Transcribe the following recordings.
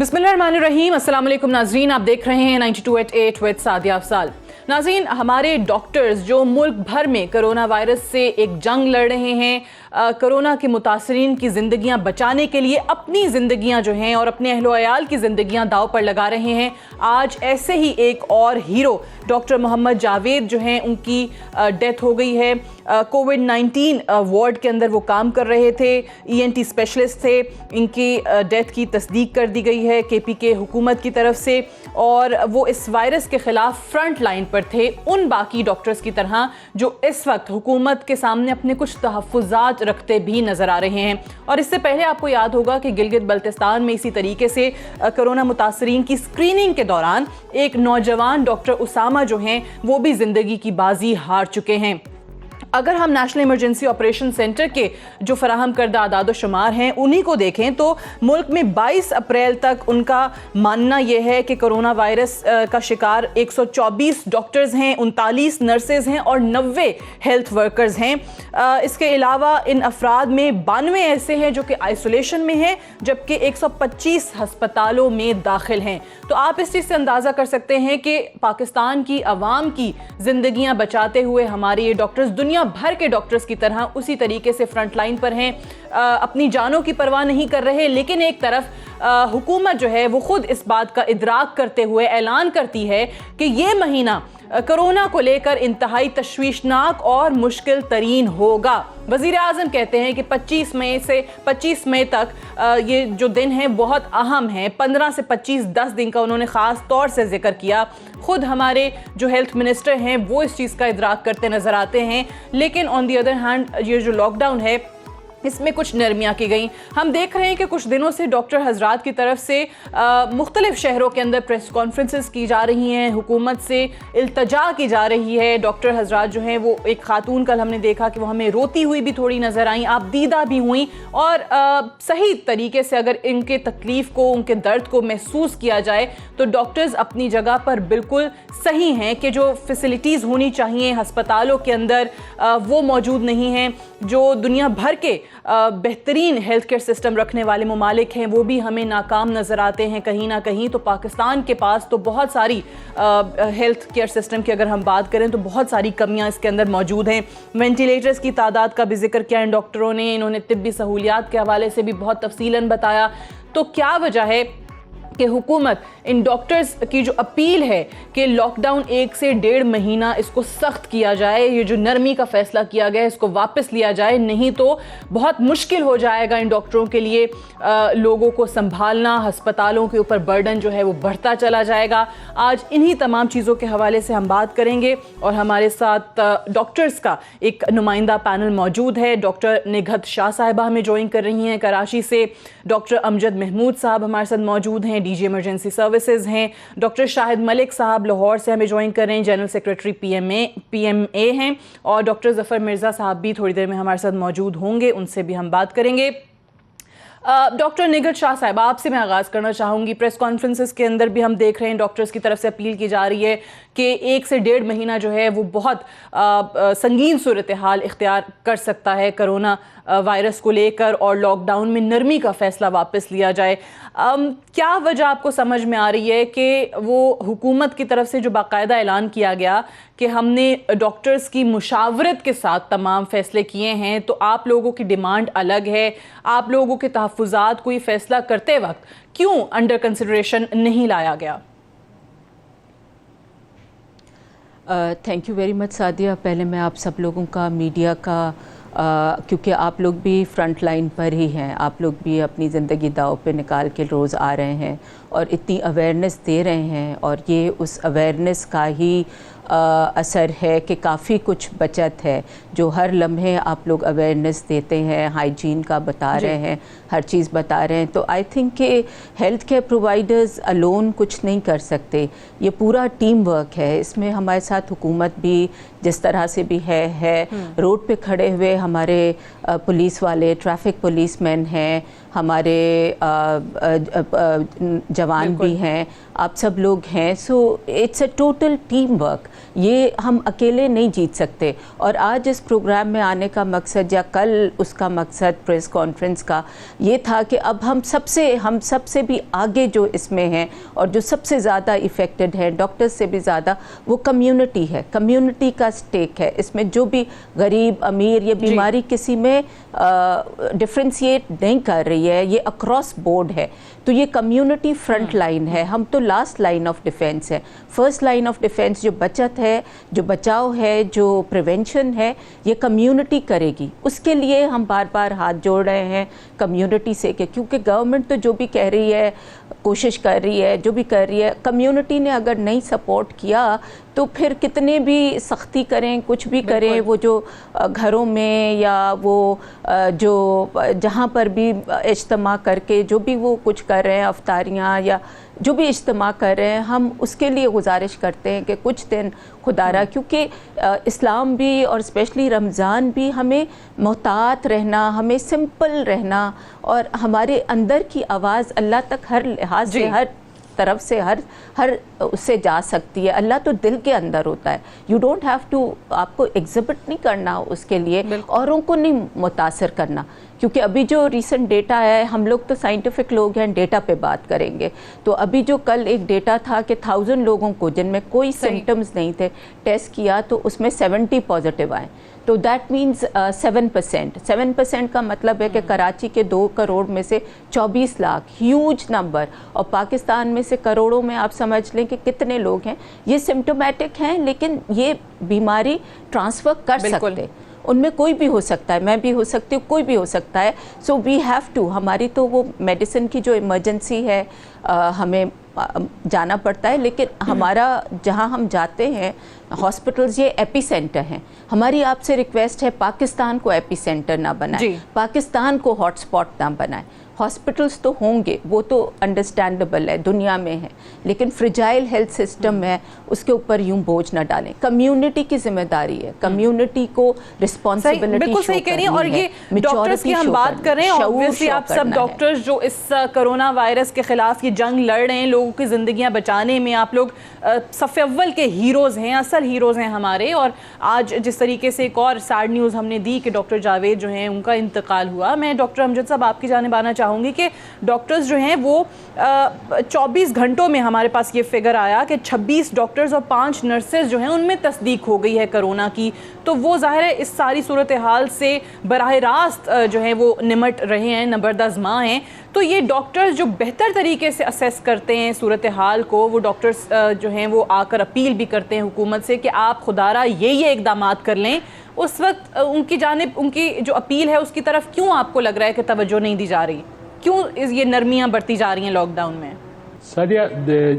बिस्मिल्लाहिर्रहमानिर्रहीम। अस्सलाम वालेकुम नाज़रीन, आप देख रहे हैं 92.8 विद सादिया अफसाल। नाज़रीन, हमारे डॉक्टर्स जो मुल्क भर में कोरोना वायरस से एक जंग लड़ रहे हैं, कोरोना के मुतासरीन की ज़िंदगियां बचाने के लिए अपनी ज़िंदगियां जो हैं और अपने अहलो अयाल की ज़िंदगियां दाव पर लगा रहे हैं। आज ऐसे ही एक और हीरो डॉक्टर मोहम्मद जावेद जो हैं, उनकी डेथ हो गई है। कोविड-19 वार्ड के अंदर वो काम कर रहे थे, ENT स्पेशलिस्ट थे। इनकी डेथ की तस्दीक कर दी गई है KPK हुकूमत की तरफ से, और वो इस वायरस के ख़िलाफ़ फ्रंट लाइन पर थे, उन बाकी डॉक्टर्स की तरह जो इस वक्त हुकूमत के सामने अपने कुछ तहफ़्फ़ुज़ात रखते भी नज़र आ रहे हैं। और इससे पहले आपको याद होगा कि गिलगित बल्तिस्तान में इसी तरीके से कोरोना मुतासरीन की स्क्रीनिंग के दौरान एक नौजवान डॉक्टर उसामा जो हैं, वो भी ज़िंदगी की बाजी हार चुके हैं। अगर हम नेशनल इमरजेंसी ऑपरेशन सेंटर के जो फराहम करदा आदाद शुमार हैं उन्हीं को देखें तो मुल्क में 22 अप्रैल तक उनका मानना यह है कि कोरोना वायरस का शिकार 124 डॉक्टर्स हैं, 39 नर्सेज हैं और 90 हेल्थ वर्कर्स हैं। इसके अलावा इन अफराद में 92 ऐसे हैं जो कि आइसोलेशन में हैं, जबकि 125 हस्पतालों में दाखिल हैं। तो आप इस चीज़ से अंदाज़ा कर सकते हैं कि पाकिस्तान की आवाम की ज़िंदगियाँ बचाते हुए हमारे ये डॉक्टर्स दुनिया भर के डॉक्टर्स की तरह उसी तरीके से फ्रंट लाइन पर हैं, अपनी जानों की परवाह नहीं कर रहे। लेकिन एक तरफ हुकूमत जो है वो खुद इस बात का इदराक करते हुए ऐलान करती है कि ये महीना कोरोना को लेकर इंतहाई तशवीशनाक और मुश्किल तरीन होगा। वज़ीर आज़म कहते हैं कि 25 मई से 25 मई तक ये जो दिन हैं बहुत अहम हैं। 15 से 25 10 दिन का उन्होंने ख़ास तौर से जिक्र किया। ख़ुद हमारे जो हेल्थ मिनिस्टर हैं वो इस चीज़ का इदराक करते नज़र आते हैं। लेकिन ऑन दी अदर हैंड ये जो लॉकडाउन है इसमें कुछ नरमियाँ की गई। हम देख रहे हैं कि कुछ दिनों से डॉक्टर हजरात की तरफ से मुख्तलिफ शहरों के अंदर प्रेस कॉन्फ्रेंसेस की जा रही हैं, हुकूमत से इल्तजा की जा रही है। डॉक्टर हजरात जो हैं वो, एक खातून कल हमने देखा कि वो हमें रोती हुई भी थोड़ी नज़र आई, आप दीदा भी हुई, और सही तरीके से अगर इनके तकलीफ़ को, उनके दर्द को महसूस किया जाए तो डॉक्टर्स अपनी जगह पर बिल्कुल सही हैं कि जो फैसिलिटीज़ होनी चाहिए हस्पतालों के अंदर वो मौजूद नहीं हैं। जो दुनिया भर के बेहतरीन हेल्थ केयर सिस्टम रखने वाले ममालिक हैं वो भी हमें नाकाम नज़र आते हैं कहीं ना कहीं। तो पाकिस्तान के पास तो बहुत सारी हेल्थ केयर सिस्टम की अगर हम बात करें तो बहुत सारी कमियां इसके अंदर मौजूद हैं। वेंटिलेटर्स की तादाद का भी जिक्र किया इन डॉक्टरों ने, इन्होंने तिब्बी सहूलियात के हवाले से भी बहुत तफसीलन बताया। तो क्या वजह है कि हुकूमत इन डॉक्टर्स की जो अपील है कि लॉकडाउन 1 से 1.5 महीना इसको सख्त किया जाए, ये जो नरमी का फैसला किया गया है इसको वापस लिया जाए, नहीं तो बहुत मुश्किल हो जाएगा इन डॉक्टरों के लिए लोगों को संभालना, हस्पतालों के ऊपर बर्डन जो है वो बढ़ता चला जाएगा। आज इन्हीं तमाम चीज़ों के हवाले से हम बात करेंगे और हमारे साथ डॉक्टर्स का एक नुमाइंदा पैनल मौजूद है। डॉक्टर निघत शाह साहिबा हमें ज्वाइन कर रही हैं कराची से, डॉक्टर अमजद महमूद साहब हमारे साथ मौजूद हैं, DG इमरजेंसी सर्विसेज हैं, डॉक्टर शाहिद मलिक साहब लाहौर से हमें ज्वाइन कर रहे हैं, जनरल सेक्रेटरी PMA हैं, और डॉक्टर ज़फ़र मिर्ज़ा साहब भी थोड़ी देर में हमारे साथ मौजूद होंगे, उनसे भी हम बात करेंगे। डॉक्टर निघत शाह साहब, आपसे मैं आगाज़ करना चाहूँगी। प्रेस कॉन्फ्रेंसेस के अंदर भी हम देख रहे हैं डॉक्टर्स की तरफ से अपील की जा रही है कि 1 से 1.5 महीना जो है वो बहुत संगीन सूरत हाल इख्तियार कर सकता है कोरोना वायरस को लेकर, और लॉकडाउन में नरमी का फ़ैसला वापस लिया जाए। क्या वजह आपको समझ में आ रही है कि वो हुकूमत की तरफ से जो बाकायदा ऐलान किया गया कि हमने डॉक्टर्स की मुशावरत के साथ तमाम फ़ैसले किए हैं, तो आप लोगों की डिमांड अलग है, आप लोगों के तहफ़्फ़ुज़ात कोई फ़ैसला करते वक्त क्यों अंडर कंसिडरेशन नहीं लाया गया? Thank you very much Sadia. पहले मैं आप सब लोगों का, मीडिया का, क्योंकि आप लोग भी फ्रंट लाइन पर ही हैं, आप लोग भी अपनी ज़िंदगी दाव पे निकाल के रोज़ आ रहे हैं और इतनी अवेयरनेस दे रहे हैं, और ये उस अवेयरनेस का ही असर है कि काफ़ी कुछ बचत है। जो हर लम्हे आप लोग अवेयरनेस देते हैं, हाइजीन का बता रहे हैं, हर चीज़ बता रहे हैं, तो आई थिंक कि हेल्थ केयर प्रोवाइडर्स अलोन कुछ नहीं कर सकते, ये पूरा टीम वर्क है। इसमें हमारे साथ हुकूमत भी जिस तरह से भी है रोड पे खड़े हुए हमारे पुलिस वाले, ट्रैफिक पुलिसमैन हैं, हमारे जवान भी हैं, आप सब लोग हैं। So it's a total team work. ये हम अकेले नहीं जीत सकते। और आज इस प्रोग्राम में आने का मकसद या कल उसका मकसद प्रेस कॉन्फ्रेंस का ये था कि अब हम सबसे भी आगे जो इसमें हैं और जो सबसे ज़्यादा इफ़ेक्टेड है डॉक्टर्स से भी ज़्यादा, वो कम्युनिटी है। कम्युनिटी का स्टेक है इसमें। जो भी गरीब अमीर, ये बीमारी किसी में डिफ्रेंशिएट नहीं कर रही है, ये अक्रॉस बोर्ड है। तो ये कम्युनिटी फ्रंट लाइन है, हम तो लास्ट लाइन ऑफ डिफेंस है। फर्स्ट लाइन ऑफ डिफेंस जो बचत है, जो बचाव है, जो प्रिवेंशन है, ये कम्युनिटी करेगी। उसके लिए हम बार बार हाथ जोड़ रहे हैं कम्युनिटी से, क्योंकि गवर्नमेंट तो जो भी कह रही है, कोशिश कर रही है, जो भी कर रही है, कम्युनिटी ने अगर नहीं सपोर्ट किया तो फिर कितने भी सख्ती करें, कुछ भी करें, वो जो घरों में या वो जो जहाँ पर भी इज्तिमा करके जो भी वो कुछ कर रहे हैं, अफ्तारियाँ या जो भी इज्तिमा कर रहे हैं, हम उसके लिए गुजारिश करते हैं कि कुछ दिन खुदारा, क्योंकि इस्लाम भी और स्पेशली रमज़ान भी हमें मोहतात रहना, हमें सिंपल रहना और हमारे अंदर की आवाज़ अल्लाह तक हर लिहाज से, हर तरफ से, हर उससे जा सकती है। अल्लाह तो दिल के अंदर होता है। यू डोंट हैव टू, आपको एग्जिबिट नहीं करना उसके लिए, औरों को नहीं मुतासर करना। क्योंकि अभी जो रीसेंट डेटा है, हम लोग तो साइंटिफिक लोग हैं, डेटा पे बात करेंगे। तो अभी जो कल एक डेटा था कि 1000 लोगों को जिनमें कोई सिम्टम्स नहीं थे टेस्ट किया तो उसमें 70 पॉजिटिव आए। तो दैट मीन्स 7% का मतलब है कि कराची के 2 करोड़ में से 24 लाख, ह्यूज नंबर। और पाकिस्तान में से करोड़ों में आप समझ लें कि कितने लोग हैं ये सिम्टोमेटिक हैं, लेकिन ये बीमारी ट्रांसफ़र कर सकते। उनमें कोई भी हो सकता है, मैं भी हो सकती हूँ, कोई भी हो सकता है। सो वी हैव टू, हमारी तो वो मेडिसिन की जो इमरजेंसी है हमें जाना पड़ता है, लेकिन हमारा जहाँ हम जाते हैं हॉस्पिटल्स ये एपी सेंटर हैं। हमारी आपसे रिक्वेस्ट है पाकिस्तान को एपी सेंटर ना बनाए, पाकिस्तान को हॉटस्पॉट ना बनाए। हॉस्पिटल्स तो होंगे, वो तो अंडरस्टैंडेबल है, दुनिया में है, लेकिन फ्रिजाइल हेल्थ सिस्टम है, उसके ऊपर यूं बोझ ना डालें। कम्युनिटी की जिम्मेदारी है, कम्युनिटी को रिस्पॉन्सिबिलिटी बिल्कुल सही कह रही हैं। और ये डॉक्टर्स की हम बात कर रहे हैं, ऑब्वियसली आप सब डॉक्टर्स जो इस कोरोना वायरस के खिलाफ ये जंग लड़ रहे हैं, लोगों की जिंदगियां बचाने में आप लोग सफ़े अव्वल के हीरोज़ हैं, असल हीरोज़ हैं हमारे। और आज जिस तरीके से एक और सैड न्यूज़ हमने दी कि डॉक्टर जावेद जो हैं उनका इंतकाल हुआ, मैं डॉक्टर अमजद साहब आपकी जानिब आना चाहूँगी कि डॉक्टर्स जो हैं वो 24 घंटों में हमारे पास ये फिगर आया कि 26 डॉक्टर्स और 5 नर्सेज जो हैं उनमें तस्दीक हो गई है कोरोना की। तो वो ज़ाहिर है इस सारी सूरत हाल से बराह रास्त जो है वो निमट रहे हैं, नबरदाज़मा हैं। तो ये डॉक्टर्स जो बेहतर तरीके से असेस करते हैं सूरत हाल को, वो डॉक्टर्स जो हैं वो आकर अपील भी करते हैं हुकूमत से कि आप खुदारा ये इक़दामात कर लें। उस वक्त उनकी जानिब, उनकी जो अपील है उसकी तरफ क्यों आपको लग रहा है कि तवज्जो नहीं दी जा रही? क्यों ये नरमियाँ बढ़ती जा रही हैं लॉकडाउन में? सादिया,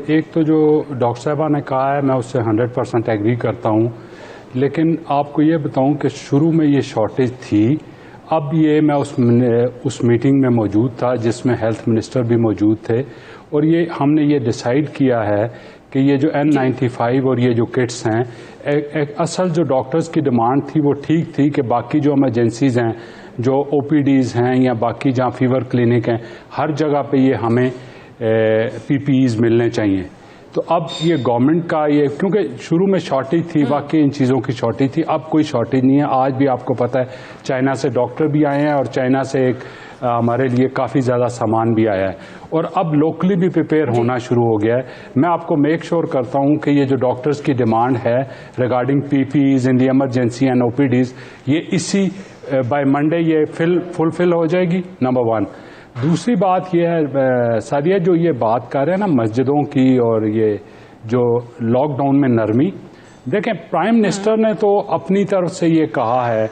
एक तो जो डॉक्टर साहबा ने कहा है मैं उससे 100% एग्री करता हूँ, लेकिन आपको ये बताऊँ कि शुरू में ये शॉर्टेज थी। अब ये मैं उस मीटिंग में मौजूद था जिसमें हेल्थ मिनिस्टर भी मौजूद थे, और ये हमने ये डिसाइड किया है कि ये जो N95 और ये जो किट्स हैं, एक असल जो डॉक्टर्स की डिमांड थी वो ठीक थी कि बाकी जो इमरजेंसीज़ हैं, जो OPDs हैं या बाकी जहाँ फीवर क्लिनिक हैं, हर जगह पे ये हमें PPEs मिलने चाहिए। तो अब ये गवर्नमेंट का ये, क्योंकि शुरू में शॉर्टेज थी, वाकई इन चीज़ों की शॉर्टेज थी, अब कोई शॉर्टेज नहीं है। आज भी आपको पता है चाइना से डॉक्टर भी आए हैं और चाइना से एक हमारे लिए काफ़ी ज़्यादा सामान भी आया है, और अब लोकली भी प्रिपेयर होना शुरू हो गया है। मैं आपको मेक श्योर करता हूँ कि ये जो डॉक्टर्स की डिमांड है regarding PPEs in the emergency and OPDs, ये इसी बाय मंडे ये फुलफिल हो जाएगी, नंबर 1। दूसरी बात ये है सादिया, जो ये बात कर रहे हैं ना मस्जिदों की और ये जो लॉकडाउन में नरमी, देखें प्राइम मिनिस्टर ने तो अपनी तरफ से ये कहा है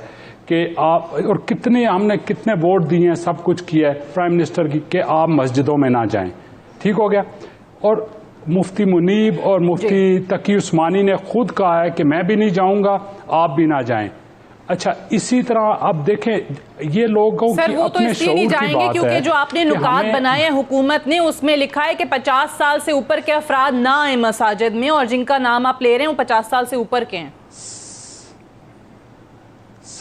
कि आप, और हमने कितने वोट दिए हैं, सब कुछ किया है प्राइम मिनिस्टर की कि आप मस्जिदों में ना जाएं, ठीक हो गया। और मुफ्ती मुनीब और मुफ्ती तकी उस्मानी ने खुद कहा है कि मैं भी नहीं जाऊंगा, आप भी ना जाएं। अच्छा, इसी तरह अब देखें ये लोगों की वो तो अपने इसलिए नहीं जाएंगे क्योंकि जो आपने नुकात बनाए हैं हुकूमत ने, उसमें लिखा है कि 50 साल से ऊपर के अफराद ना आए मसाजिद में, और जिनका नाम आप ले रहे हैं वो 50 साल से ऊपर के हैं।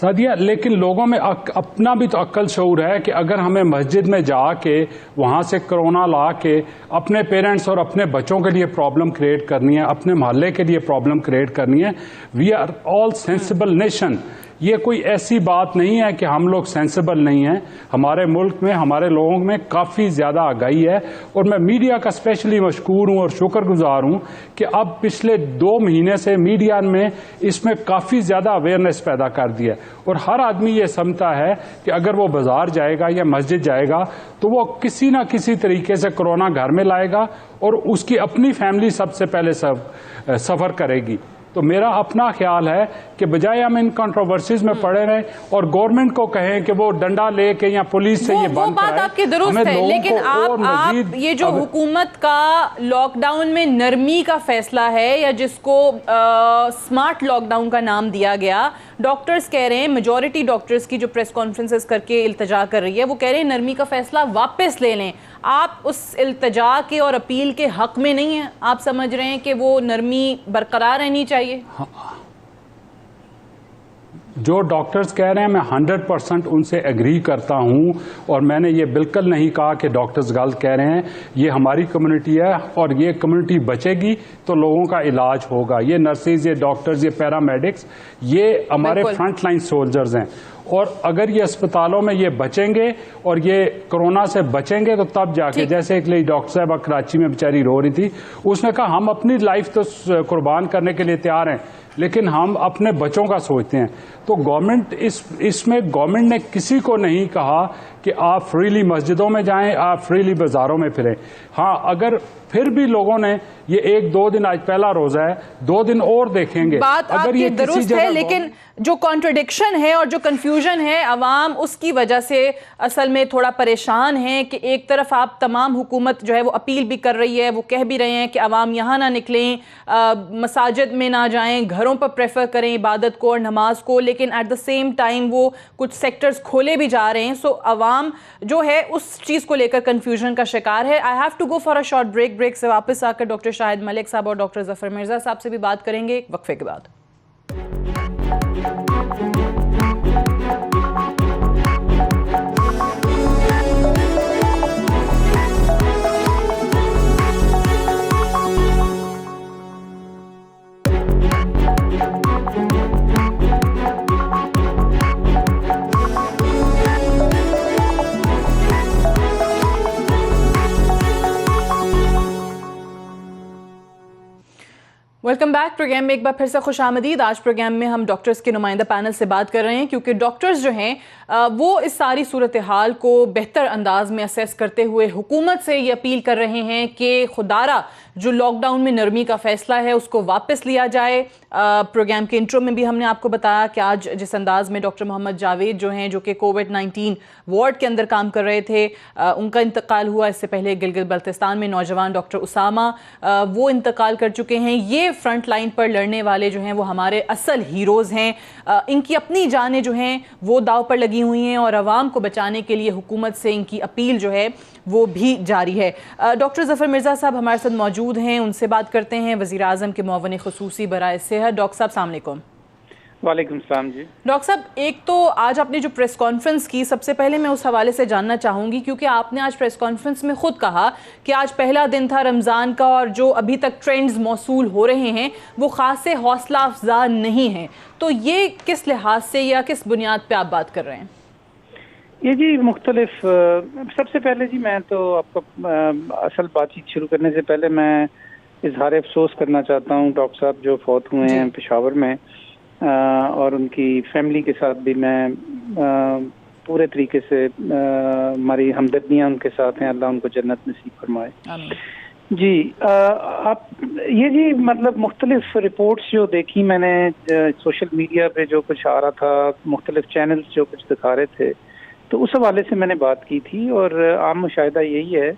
सादिया, लेकिन लोगों में अपना भी तो अक्ल शऊर है कि अगर हमें मस्जिद में जाके वहाँ से कोरोना ला के अपने पेरेंट्स और अपने बच्चों के लिए प्रॉब्लम क्रिएट करनी है, अपने मोहल्ले के लिए प्रॉब्लम क्रिएट करनी है। We are all sensible nation. ये कोई ऐसी बात नहीं है कि हम लोग सेंसिबल नहीं हैं। हमारे मुल्क में, हमारे लोगों में काफ़ी ज़्यादा आगाही है और मैं मीडिया का स्पेशली मशकूर हूँ और शुक्रगुजार हूँ कि अब पिछले 2 महीने से मीडिया में इसमें काफ़ी ज़्यादा अवेयरनेस पैदा कर दिया और हर आदमी ये समझता है कि अगर वो बाजार जाएगा या मस्जिद जाएगा तो वो किसी ना किसी तरीके से कोरोना घर में लाएगा और उसकी अपनी फैमिली सबसे पहले सफ़र करेगी। तो मेरा अपना ख्याल है कि बजाय हम इन कंट्रोवर्सीज में पड़े रहें और गवर्नमेंट को कहें कि वो डंडा लेके या पुलिस से ये बंद कराए। वो बात आपकी दुरुस्त है, लेकिन आप ये जो हुकूमत का लॉकडाउन में नरमी का फैसला है या जिसको स्मार्ट लॉकडाउन का नाम दिया गया, डॉक्टर्स कह रहे हैं, मेजॉरिटी डॉक्टर्स की जो प्रेस कॉन्फ्रेंसेस करके इल्तजा कर रही है वो कह रहे हैं नरमी का फैसला वापस ले लें। आप उस इल्तजा के और अपील के हक में नहीं हैं? आप समझ रहे हैं कि वो नरमी बरकरार रहनी चाहिए? हाँ। जो डॉक्टर्स कह रहे हैं मैं 100% उनसे एग्री करता हूं और मैंने ये बिल्कुल नहीं कहा कि डॉक्टर्स गलत कह रहे हैं। ये हमारी कम्युनिटी है और ये कम्युनिटी बचेगी तो लोगों का इलाज होगा। ये नर्सेज, ये डॉक्टर्स, ये पैरामेडिक्स, ये हमारे फ्रंट लाइन सोल्जर्स हैं और अगर ये अस्पतालों में ये बचेंगे और ये कोरोना से बचेंगे तो तब जाके, जैसे एक लेडी डॉक्टर साहब कराची में बेचारी रो रही थी, उसने कहा हम अपनी लाइफ तो कुर्बान करने के लिए तैयार हैं लेकिन हम अपने बच्चों का सोचते हैं। तो गवर्नमेंट इसमें गवर्नमेंट ने किसी को नहीं कहा कि आप फ्रीली मस्जिदों में जाएं, आप फ्रीली बाजारों में फिरें। हाँ, अगर फिर भी लोगों ने ये 1-2 दिन, आज पहला रोजा है, 2 दिन और देखेंगे। बात अगर ये दुरुस्त है, लेकिन जो कॉन्ट्रडिक्शन है और जो कंफ्यूजन है अवाम उसकी वजह से असल में थोड़ा परेशान है कि एक तरफ आप तमाम हुकूमत जो है वो अपील भी कर रही है, वो कह भी रहे हैं कि अवाम यहाँ ना निकलें, मसाजिद में ना जाएं, घरों पर प्रेफर करें इबादत को और नमाज को, लेकिन एट द सेम टाइम वो कुछ सेक्टर्स खोले भी जा रहे हैं। सो अवाम जो है उस चीज़ को लेकर कंफ्यूजन का शिकार है। I have to go for a short break से वापस आकर डॉक्टर शाहिद मलिक साहब और डॉक्टर जफर मिर्जा साहब से भी बात करेंगे एक वक्फे के बाद। Welcome back. प्रोग्राम में एक बार फिर से खुश आमदीद। आज प्रोग्राम में हम डॉक्टर्स के नुमाइंदा पैनल से बात कर रहे हैं क्योंकि डॉक्टर्स जो हैं वो इस सारी सूरत हाल को बेहतर अंदाज में असेस करते हुए हुकूमत से ये अपील कर रहे हैं कि खुदारा जो लॉकडाउन में नरमी का फैसला है उसको वापस लिया जाए। प्रोग्राम के इंट्रो में भी हमने आपको बताया कि आज जिस अंदाज में डॉक्टर मोहम्मद जावेद जो हैं, जो कि कोविड-19 वार्ड के अंदर काम कर रहे थे, उनका इंतकाल हुआ। इससे पहले गिलगित बल्तिस्तान में नौजवान डॉक्टर उसामा वो इंतकाल कर चुके हैं। ये फ्रंट लाइन पर लड़ने वाले जो हैं वो हमारे असल हीरोज़ हैं। इनकी अपनी जानें जो हैं वो दाव पर लगी हुई हैं और आवाम को बचाने के लिए हुकूमत से इनकी अपील जो है वो भी जारी है। डॉक्टर जफर मिर्ज़ा साहब हमारे साथ मौजूद हैं, उनसे बात करते हैं। वज़ीर आज़म के मुअव्विन ख़ुसूसी बराए सेहत, डॉक्टर साहब अस्सलाम वालेकुम। वालेकुम सलाम जी। डॉक्टर साहब, एक तो आज आपने जो प्रेस कॉन्फ्रेंस की, सबसे पहले मैं उस हवाले से जानना चाहूँगी क्योंकि आपने आज प्रेस कॉन्फ्रेंस में ख़ुद कहा कि आज पहला दिन था रमज़ान का और जो अभी तक ट्रेंड्स मौसूल हो रहे हैं वो ख़ास हौसला अफजा नहीं हैं। तो ये किस लिहाज से या किस बुनियाद पर आप बात कर रहे हैं? ये जी मुख्तलिफ, सबसे पहले जी मैं तो आपका असल बातचीत शुरू करने से पहले मैं इजहार अफसोस करना चाहता हूँ डॉक्टर साहब जो फौत हुए हैं पेशावर में, और उनकी फैमिली के साथ भी मैं पूरे तरीके से हमारी हमदर्दियाँ उनके साथ हैं। अल्लाह उनको जन्नत नसीब फरमाए। जी आप ये जी मतलब मुख्तलिफ रिपोर्ट्स जो देखी मैंने सोशल मीडिया पे, जो कुछ आ रहा था, मुख्तलिफ चैनल्स जो कुछ दिखा रहे थे, तो उस हवाले से मैंने बात की थी। और आम मुशाहिदा यही है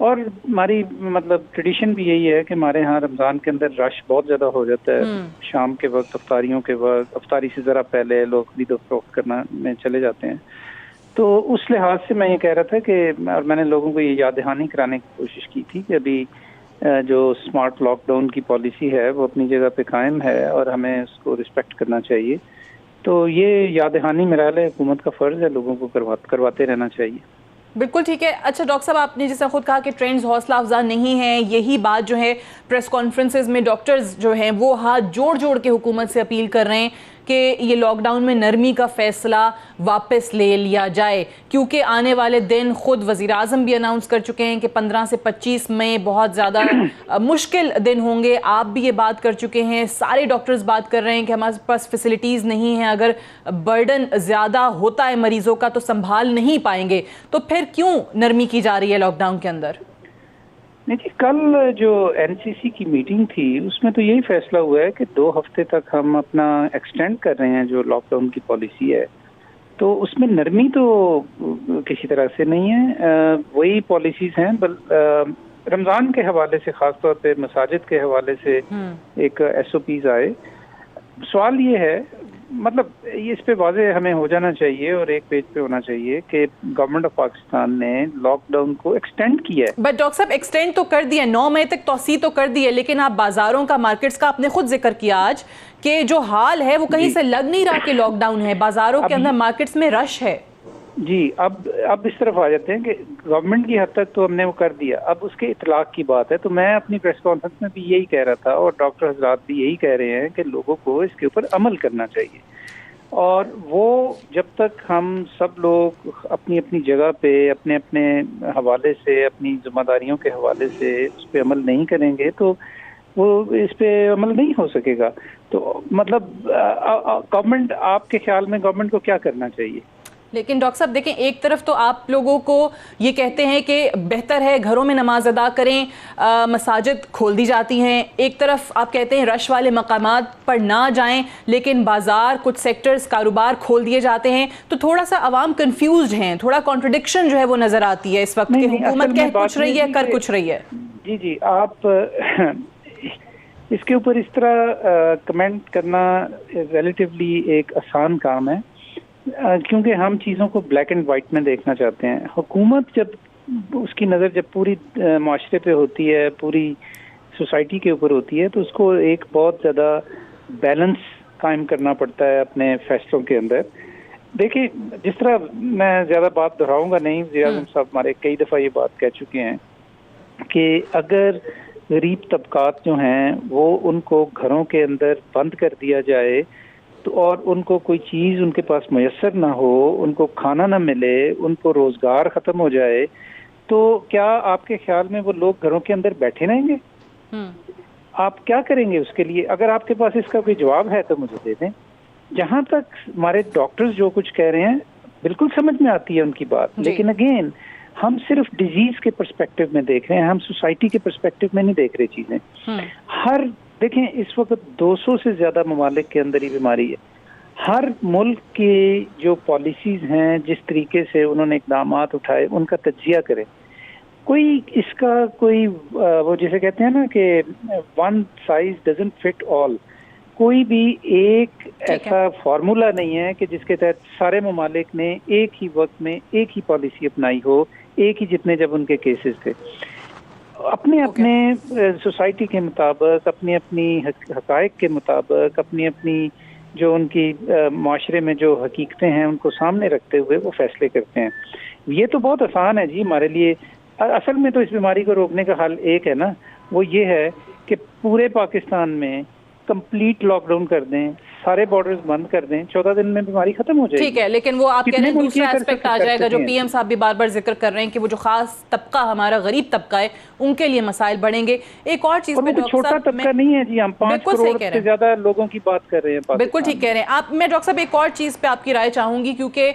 और हमारी मतलब ट्रेडिशन भी यही है कि हमारे यहाँ रमज़ान के अंदर रश बहुत ज़्यादा हो जाता है। शाम के वक्त, अफ्तारियों के वक्त, अफ्तारी से ज़रा पहले लोग खरीद फरोख्त करना में चले जाते हैं। तो उस लिहाज से मैं ये कह रहा था कि, और मैंने लोगों को ये याद दहानी कराने की कोशिश की थी कि अभी जो स्मार्ट लॉकडाउन की पॉलिसी है वो अपनी जगह पे कायम है और हमें उसको रिस्पेक्ट करना चाहिए। तो ये याद दहानी मेरा ख्याल है हुकूमत का फ़र्ज़ है, लोगों को करवाते रहना चाहिए। बिल्कुल ठीक है। अच्छा डॉक्टर साहब, आपने जैसा खुद कहा कि ट्रेंड्स हौसला अफजा नहीं है, यही बात जो है प्रेस कॉन्फ्रेंसेज में डॉक्टर्स जो हैं वो हाथ जोड़ जोड़ के हुकूमत से अपील कर रहे हैं कि ये लॉकडाउन में नरमी का फैसला वापस ले लिया जाए, क्योंकि आने वाले दिन खुद वज़ीर आज़म भी अनाउंस कर चुके हैं कि 15 से 25 मई बहुत ज़्यादा मुश्किल दिन होंगे। आप भी ये बात कर चुके हैं, सारे डॉक्टर्स बात कर रहे हैं कि हमारे पास फैसिलिटीज़ नहीं है, अगर बर्डन ज़्यादा होता है मरीज़ों का तो संभाल नहीं पाएंगे। तो फिर क्यों नरमी की जा रही है लॉकडाउन के अंदर? नहीं जी, कल जो एनसीसी की मीटिंग थी उसमें तो यही फैसला हुआ है कि 2 हफ्ते तक हम अपना एक्सटेंड कर रहे हैं जो लॉकडाउन की पॉलिसी है। तो उसमें नरमी तो किसी तरह से नहीं है, वही पॉलिसीज हैं। रमज़ान के हवाले से, ख़ास तौर पे मसाजिद के हवाले से एक SOPs आए। सवाल ये है, मतलब इस पे वाज़े हमें हो जाना चाहिए और एक पेज पे होना चाहिए कि गवर्नमेंट ऑफ पाकिस्तान ने लॉकडाउन को एक्सटेंड किया है। बट डॉक्टर साहब, एक्सटेंड तो कर दिया, 9 मई तक तौसी तो कर दी है, लेकिन आप बाजारों का, मार्केट्स का आपने खुद जिक्र किया आज कि जो हाल है वो कहीं से लग नहीं रहा कि लॉकडाउन है, बाजारों के अंदर, मार्केट्स में रश है। जी, अब इस तरफ आ जाते हैं कि गवर्नमेंट की हद तक तो हमने वो कर दिया, अब उसके इतलाक की बात है। तो मैं अपनी प्रेस कॉन्फ्रेंस में भी यही कह रहा था और डॉक्टर हजरात भी यही कह रहे हैं कि लोगों को इसके ऊपर अमल करना चाहिए। और वो जब तक हम सब लोग अपनी अपनी जगह पे अपने अपने हवाले से, अपनी जिम्मेदारियों के हवाले से उस पर अमल नहीं करेंगे तो वो इस पे अमल नहीं हो सकेगा। तो मतलब गवर्नमेंट, आपके ख्याल में गवर्नमेंट को क्या करना चाहिए? लेकिन डॉक्टर साहब देखें, एक तरफ तो आप लोगों को ये कहते हैं कि बेहतर है घरों में नमाज अदा करें, मसाजिद खोल दी जाती हैं, एक तरफ आप कहते हैं रश वाले मकामात पर ना जाएं, लेकिन बाजार, कुछ सेक्टर्स, कारोबार खोल दिए जाते हैं। तो थोड़ा सा आवाम कंफ्यूज हैं, थोड़ा कॉन्ट्रडिक्शन जो है वो नजर आती है इस वक्त की हुकूमत कह कुछ रही है, कर कुछ रही है। जी, आप इसके ऊपर इस तरह कमेंट करना रिलेटिवली एक आसान काम है, क्योंकि हम चीज़ों को ब्लैक एंड वाइट में देखना चाहते हैं। हुकूमत जब उसकी नज़र जब पूरी माशरे पे होती है, पूरी सोसाइटी के ऊपर होती है, तो उसको एक बहुत ज़्यादा बैलेंस कायम करना पड़ता है अपने फैसलों के अंदर। देखिए, जिस तरह, मैं ज़्यादा बात दोहराऊंगा नहीं, वज़ीर आज़म साहब हमारे कई दफ़ा ये बात कह चुके हैं कि अगर गरीब तबकात जो हैं वो उनको घरों के अंदर बंद कर दिया जाए तो और उनको कोई चीज़ उनके पास मैसर ना हो, उनको खाना ना मिले, उनको रोज़गार ख़त्म हो जाए, तो क्या आपके ख्याल में वो लोग घरों के अंदर बैठे रहेंगे? आप क्या करेंगे उसके लिए? अगर आपके पास इसका कोई जवाब है तो मुझे दे दें। जहाँ तक हमारे डॉक्टर्स जो कुछ कह रहे हैं बिल्कुल समझ में आती है उनकी बात, लेकिन अगेन हम सिर्फ डिजीज के पर्सपेक्टिव में देख रहे हैं, हम सोसाइटी के पर्सपेक्टिव में नहीं देख रहे चीजें। देखें, इस वक्त 200 से ज्यादा ममालिक के अंदर ये बीमारी है। हर मुल्क की जो पॉलिसीज हैं, जिस तरीके से उन्होंने इकदामात उठाए, उनका तज्जिया करें। कोई इसका कोई वो जिसे कहते हैं ना कि one size doesn't fit all, कोई भी एक ऐसा फार्मूला नहीं है कि जिसके तहत सारे ममालिक ने एक ही वक्त में एक ही पॉलिसी अपनाई हो, एक ही जितने जब उनके केसेस थे। अपने अपने सोसाइटी के मुताबिक, अपनी अपनी हकायक के मुताबिक, अपनी अपनी जो उनकी माशरे में जो हकीकतें हैं उनको सामने रखते हुए वो फैसले करते हैं। ये तो बहुत आसान है जी हमारे लिए। असल में तो इस बीमारी को रोकने का हल एक है ना, वो ये है कि पूरे पाकिस्तान में कंप्लीट लॉकडाउन कर दें, सारे बॉर्डर्स बंद कर दें, 14 दिन में बीमारी खत्म हो जाएगी। ठीक है, लेकिन वो आप कह रहे हैं दूसरा एस्पेक्ट आ जाएगा जो पीएम साहब भी बार बार जिक्र कर रहे हैं कि वो जो खास तबका हमारा गरीब तबका है उनके लिए मसाइल बढ़ेंगे। एक और चीज, छोटा तबका नहीं है जी, हम 5 करोड़ से ज्यादा लोगों की बात कर रहे हैं। बिल्कुल ठीक कह रहे हैं आप। मैं डॉक्टर साहब एक और चीज पे आपकी राय चाहूंगी, क्योंकि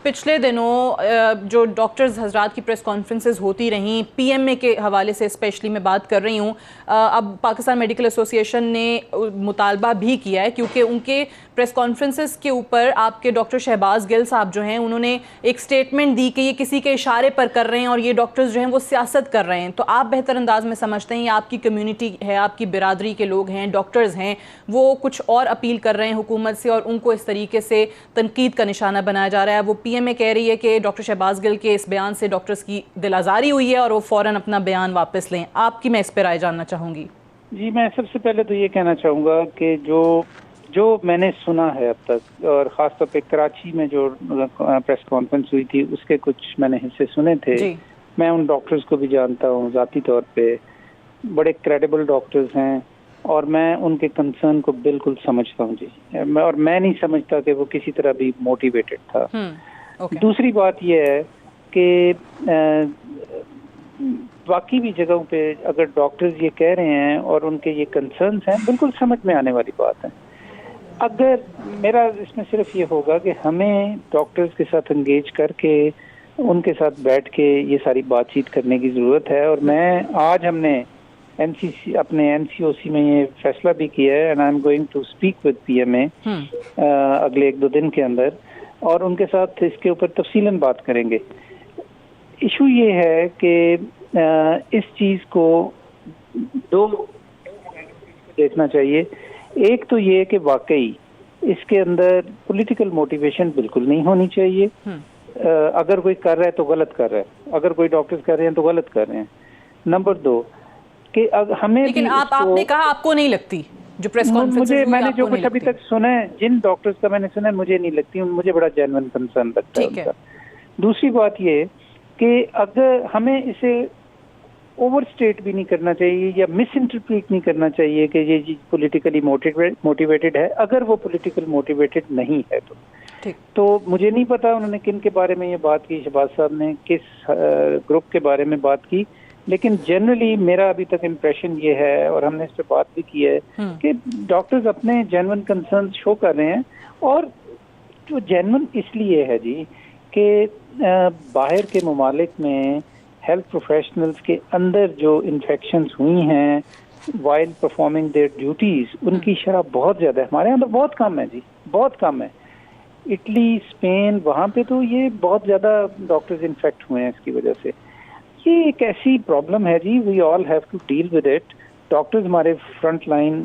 पिछले दिनों जो डॉक्टर्स हजरात की प्रेस कॉन्फ्रेंसेस होती रहीं, पीएमए के हवाले से स्पेशली मैं बात कर रही हूँ, अब पाकिस्तान मेडिकल एसोसिएशन ने मुतालबा भी किया है, क्योंकि उनके प्रेस कॉन्फ्रेंसेस के ऊपर आपके डॉक्टर शहबाज गिल साहब जो हैं उन्होंने एक स्टेटमेंट दी कि ये किसी के इशारे पर कर रहे हैं और ये डॉक्टर्स जो हैं वो सियासत कर रहे हैं। तो आप बेहतर अंदाज में समझते हैं, ये आपकी कम्युनिटी है, आपकी बिरादरी के लोग हैं, डॉक्टर्स हैं, वो कुछ और अपील कर रहे हैं हुकूमत से और उनको इस तरीके से तनकीद का निशाना बनाया जा रहा है। वो पीएमए कह रही है कि डॉक्टर शहबाज गिल के इस बयान से डॉक्टर्स की दिल आज़ारी हुई है और वो फ़ौरन अपना बयान वापस लें। आपकी मैं इस पर राय जानना चाहूँगी। जी, मैं सबसे पहले तो ये कहना चाहूँगा कि जो जो मैंने सुना है अब तक, और ख़ासतौर पे कराची में जो प्रेस कॉन्फ्रेंस हुई थी उसके कुछ मैंने हिस्से सुने थे। मैं उन डॉक्टर्स को भी जानता हूँ ज़ाती तौर पे, बड़े क्रेडिबल डॉक्टर्स हैं और मैं उनके कंसर्न को बिल्कुल समझता हूँ जी। और मैं नहीं समझता कि वो किसी तरह भी मोटिवेटेड था। दूसरी बात यह है कि बाकी भी जगहों पे अगर डॉक्टर्स ये कह रहे हैं और उनके ये कंसर्न्स हैं, बिल्कुल समझ में आने वाली बात है। अगर मेरा इसमें सिर्फ ये होगा कि हमें डॉक्टर्स के साथ एंगेज करके उनके साथ बैठ के ये सारी बातचीत करने की ज़रूरत है। और आज हमने अपने एनसीओसी में ये फैसला भी किया है, and I am going to speak with PMA अगले 1-2 दिन के अंदर, और उनके साथ इसके ऊपर तफसीलन बात करेंगे। इशू ये है कि इस चीज़ को दो देखना चाहिए। एक तो ये कि वाकई इसके अंदर पॉलिटिकल मोटिवेशन बिल्कुल नहीं होनी चाहिए। अगर कोई कर रहा है तो गलत कर रहा है, अगर कोई डॉक्टर्स कर रहे हैं तो गलत कर रहे हैं। नंबर 2 कि हमें, लेकिन आपने कहा आपको नहीं लगती जो प्रेस कॉन्फ्रेंस मैंने जो कुछ अभी तक सुना है, जिन डॉक्टर्स का मैंने सुना है, मुझे नहीं लगती, मुझे बड़ा जेन्युइन कंसर्न लगता है उनका। दूसरी बात ये कि अगर हमें इसे ओवरस्टेट भी नहीं करना चाहिए या मिस इंटरप्रेट नहीं करना चाहिए कि ये चीज पॉलिटिकली मोटिवेटेड है। अगर वो पॉलिटिकल मोटिवेटेड नहीं है तो मुझे नहीं पता उन्होंने किन के बारे में ये बात की, शहबाज साहब ने किस ग्रुप के बारे में बात की, लेकिन जनरली मेरा अभी तक इम्प्रेशन ये है, और हमने इस पर बात भी की है, कि डॉक्टर्स अपने जेन्युइन कंसर्न शो कर रहे हैं। और जो जेन्युइन इसलिए है जी कि बाहर के ममालिक में हेल्थ प्रोफेशनल्स के अंदर जो इन्फेक्शंस हुई हैं वाइल परफॉर्मिंग देयर ड्यूटीज, उनकी शरह बहुत ज़्यादा है। हमारे यहाँ तो बहुत कम है जी, बहुत कम है। इटली, स्पेन, वहाँ पे तो ये बहुत ज़्यादा डॉक्टर्स इन्फेक्ट हुए हैं इसकी वजह से। ये एक ऐसी प्रॉब्लम है जी, we all have to deal with it. Doctors हमारे फ्रंट लाइन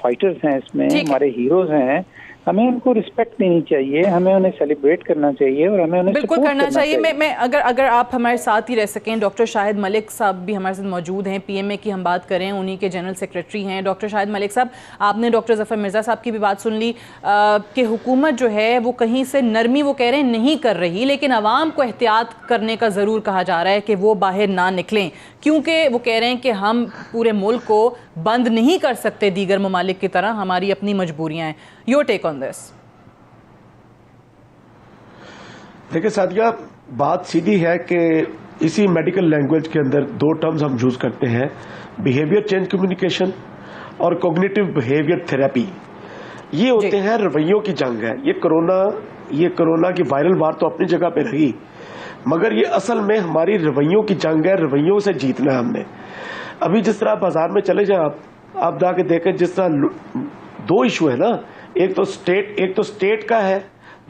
फाइटर्स हैं, इसमें हमारे हीरोज हैं। हमें उनको रिस्पेक्ट देनी चाहिए, हमें उन्हें सेलिब्रेट करना चाहिए और हमें उन्हें बिल्कुल करना चाहिए। मैं अगर आप हमारे साथ ही रह सकें, डॉक्टर शाहिद मलिक साहब भी हमारे साथ मौजूद हैं, पीएमए की हम बात करें, उन्हीं के जनरल सेक्रेटरी हैं। डॉक्टर शाहिद मलिक साहब, आपने डॉक्टर जफर मिर्ज़ा साहब की भी बात सुन ली कि हुकूमत जो है वो कहीं से नरमी वो कह रहे हैं नहीं कर रही, लेकिन आवाम को एहतियात करने का ज़रूर कहा जा रहा है कि वो बाहर ना निकलें, क्योंकि वो कह रहे हैं कि हम पूरे मुल्क को बंद नहीं कर सकते दीगर ममालिक की तरह, हमारी अपनी मजबूरियाँ हैं। Your take on this. देखिए सादिया, बात सीधी है कि इसी मेडिकल लैंग्वेज के अंदर 2 टर्म्स हम यूज करते हैं, बिहेवियर चेंज कम्युनिकेशन और कॉग्निटिव बिहेवियर थेरेपी। ये होते हैं रवैयों की जंग है। ये कोरोना की वायरल वार तो अपनी जगह पे रही, मगर ये असल में हमारी रवैयों की जंग है। रवैयों से जीतना है हमने। अभी जिस तरह बाजार में चले जाए आप जाके देखें, जिस तरह 2 इशू है ना, एक तो स्टेट का है,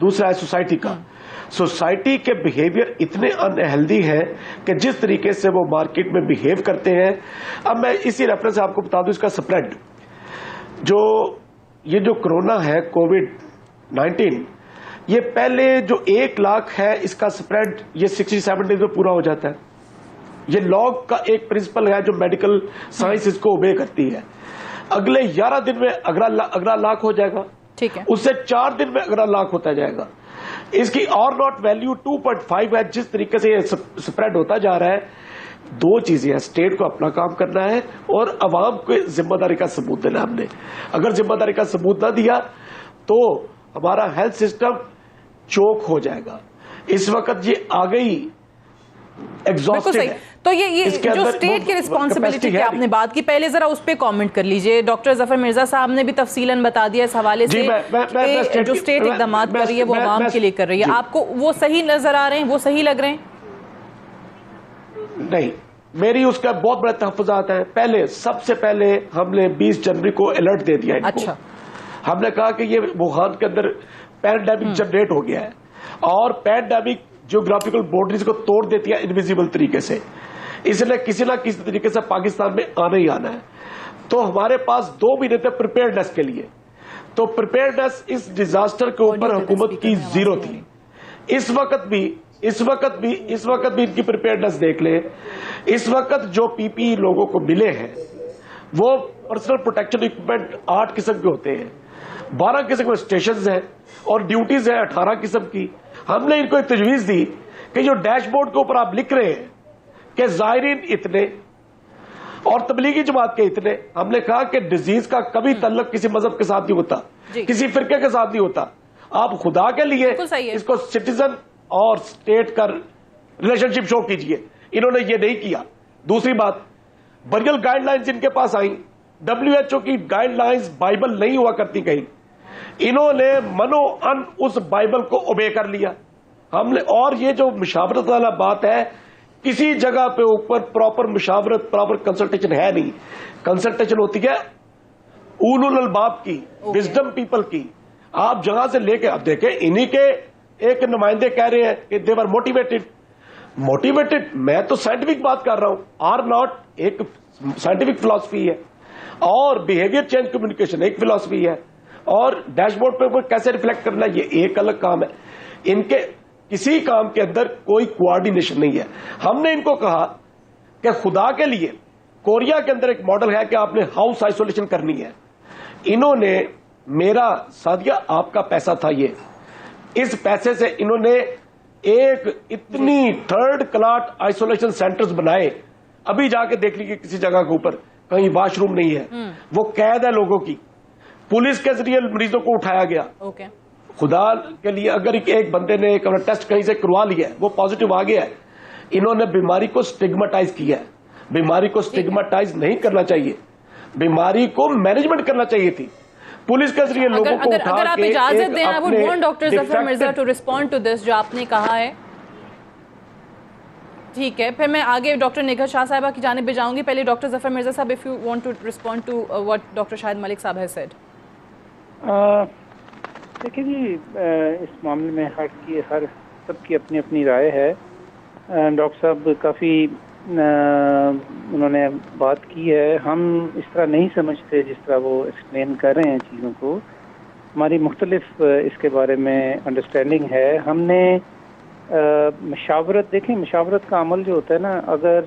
दूसरा है सोसाइटी का। सोसाइटी के बिहेवियर इतने अनहेल्दी हैं कि जिस तरीके से वो मार्केट में बिहेव करते हैं। अब मैं इसी रेफरेंस से आपको बता दूं, इसका स्प्रेड ये जो कोरोना है, कोविड-19, ये पहले जो 1 लाख है, इसका स्प्रेड ये 67 डेज में पूरा हो जाता है। ये लॉग का एक प्रिंसिपल है जो मेडिकल साइंस इसको ओबे करती है। अगले 11 दिन में अगला लाख हो जाएगा, ठीक है, उससे 4 दिन में अगला लाख होता जाएगा। इसकी और नॉट वैल्यू 2.5 है। जिस तरीके से ये स्प्रेड होता जा रहा है, 2 चीजें हैं, स्टेट को अपना काम करना है और अवाम को जिम्मेदारी का सबूत देना। हमने अगर जिम्मेदारी का सबूत ना दिया तो हमारा हेल्थ सिस्टम चोक हो जाएगा। इस वक्त ये आ गई एग्जॉस्टेड है। तो ये जो स्टेट की रिस्पॉन्सिबिलिटी की आपने बात की, पहले जरा उस पर कमेंट कर लीजिए। डॉक्टर जफर मिर्जा साहब ने भी तफसीलन बता दिया इस हवाले से कि जो स्टेट इकदाम कर रही है वो आवाम के लिए कर रही है। आपको वो सही नजर आ रहे हैं, वो सही लग रहे हैं? नहीं, मेरी उसका बहुत बड़े तहफ़्फ़ुज़ात हैं। सबसे पहले हमने 20 जनवरी को अलर्ट दे दिया इनको। अच्छा, हमने कहा कि ये वुहान के अंदर पैंडेमिक जनरेट हो गया है और पैंडेमिक जियोग्राफिकल बाउंड्रीज को तोड़ देती है इनविजिबल तरीके से, इसलिए किसी ना किसी तरीके से पाकिस्तान में आना ही आना है। तो हमारे पास 2 महीने थे प्रिपेयर्डनेस के लिए। तो प्रिपेयर्डनेस इस डिजास्टर के ऊपर हुकूमत की 0 थी। इस वक्त भी इनकी प्रिपेयर्डनेस देख ले। इस वक्त जो पीपीई लोगों को मिले हैं वो पर्सनल प्रोटेक्शन इक्विपमेंट 8 किस्म के होते हैं। 12 किस्म के स्टेशन हैं और ड्यूटीज हैं 18 किस्म की। हमने इनको एक तजवीज दी कि जो डैशबोर्ड के ऊपर आप लिख रहे हैं कि ज़ायरीन इतने और तबलीगी जमात के इतने, हमने कहा कि डिजीज का कभी तल्लुक किसी मजहब के साथ नहीं होता, किसी फिरके के साथ नहीं होता। आप खुदा के लिए इसको सिटीजन और स्टेट का रिलेशनशिप शो कीजिए। इन्होंने ये नहीं किया। दूसरी बात, बरियल गाइडलाइंस इनके पास आई, WHO की गाइडलाइंस बाइबल नहीं हुआ करती कहीं, इन्होंने मनो अन उस बाइबल को ओबे कर लिया। हमने, और ये जो मुशावरत वाला बात है, किसी जगह पे ऊपर प्रॉपर मुशावरत, प्रॉपर कंसल्टेशन है नहीं। कंसल्टेशन होती है उलुल अलबाब की, विजडम पीपल की। आप जगह से लेके, अब देखें इन्हीं के एक नुमाइंदे कह रहे हैं कि दे वर मोटिवेटेड। मैं तो साइंटिफिक बात कर रहा हूं, आर नॉट एक साइंटिफिक फिलॉसफी है, और बिहेवियर चेंज कम्युनिकेशन एक फिलॉसफी है, और डैशबोर्ड पे कैसे रिफ्लेक्ट करना ये एक अलग काम है। इनके किसी काम के अंदर कोई कोऑर्डिनेशन नहीं है। हमने इनको कहा कि खुदा के लिए कोरिया के अंदर एक मॉडल है कि आपने हाउस आइसोलेशन करनी है। इन्होंने मेरा सादिया आपका पैसा था ये, इस पैसे से इन्होंने एक इतनी थर्ड क्लास आइसोलेशन सेंटर्स बनाए। अभी जाके देख लीजिए किसी जगह के ऊपर कहीं वॉशरूम नहीं है, वो कैद है लोगों की। पुलिस के जरिए मरीजों को उठाया गया। खुदा के लिए अगर एक बंदे ने एक टेस्ट कहीं से करवा लिया है, वो पॉजिटिव आ गया है, इन्होंने बीमारी को स्टिग्मेटाइज किया है। बीमारी को स्टिग्मेटाइज नहीं करना चाहिए, बीमारी को मैनेजमेंट करना चाहिए थी। पुलिस के जरिए लोगों को उठा अगर आप के इजाजत दें, I would want doctor Zafar Mirza to respond to this जो आपने कहा है। ठीक है, फिर मैं आगे डॉक्टर निघत शाह साहिबा की जानिब भी जाऊंगी। पहले doctor Zafar Mirza sahab, if you want to respond to what doctor Shahid Malik sahab has said. देखिए जी, इस मामले में हर सबकी अपनी अपनी राय है। डॉक्टर साहब काफ़ी उन्होंने बात की है, हम इस तरह नहीं समझते जिस तरह वो एक्सप्लेन कर रहे हैं चीज़ों को। हमारी मुख्तलिफ इसके बारे में अंडरस्टैंडिंग है। हमने मशावरत, देखें मशावरत का अमल जो होता है ना, अगर